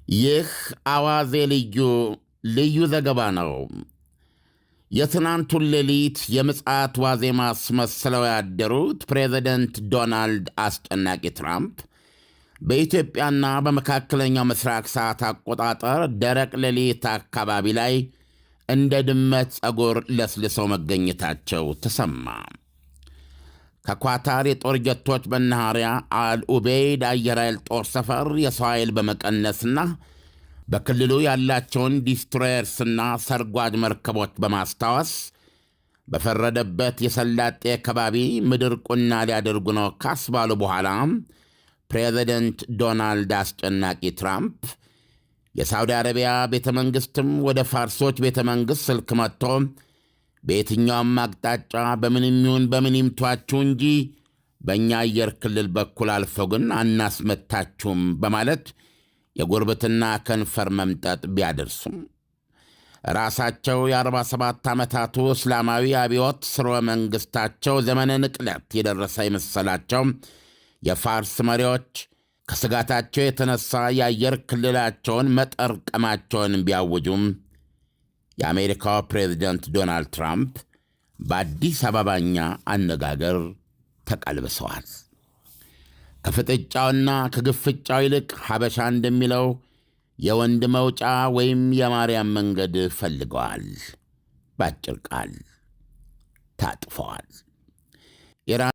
ይህ አዋዜ ልዩ ዘገባ ነው። የትናንቱን ሌሊት የምጽአት ዋዜማ አስመስለው ያደሩት ፕሬዚደንት ዶናልድ አስጨናቂ ትራምፕ በኢትዮጵያና በመካከለኛው ምስራቅ ሰዓት አቆጣጠር ደረቅ ሌሊት አካባቢ ላይ እንደ ድመት ጸጉር ለስልሰው መገኘታቸው ተሰማ። ከኳታር የጦር ጀቶች መናኸሪያ አልኡቤይድ አየር ኃይል ጦር ሰፈር የሰው ኃይል በመቀነስና በክልሉ ያላቸውን ዲስትሮየርስና ሰርጓጅ መርከቦች በማስታወስ በፈረደበት የሰላጤ ከባቢ ምድር ቁና ሊያደርጉ ነው ካስባሉ በኋላ ፕሬዚደንት ዶናልድ አስጨናቂ ትራምፕ የሳውዲ አረቢያ ቤተ መንግሥትም ወደ ፋርሶች ቤተ መንግሥት ስልክ መጥቶ በየትኛውም አቅጣጫ በምንም ይሁን በምን ይምቷችሁ እንጂ በእኛ አየር ክልል በኩል አልፈው ግን አናስመታችሁም በማለት የጉርብትና ከንፈር መምጠጥ ቢያደርሱም ራሳቸው የ47 ዓመታቱ እስላማዊ አብዮት ስርወ መንግሥታቸው ዘመነ ንቅለት የደረሰ የመሰላቸው የፋርስ መሪዎች ከስጋታቸው የተነሳ የአየር ክልላቸውን መጠርቀማቸውን ቢያውጁም የአሜሪካው ፕሬዚደንት ዶናልድ ትራምፕ በአዲስ አበባኛ አነጋገር ተቀልብሰዋል። ከፍጥጫውና ከግፍጫው ይልቅ ሐበሻ እንደሚለው የወንድ መውጫ ወይም የማርያም መንገድ ፈልገዋል። ባጭር ቃል ታጥፈዋል።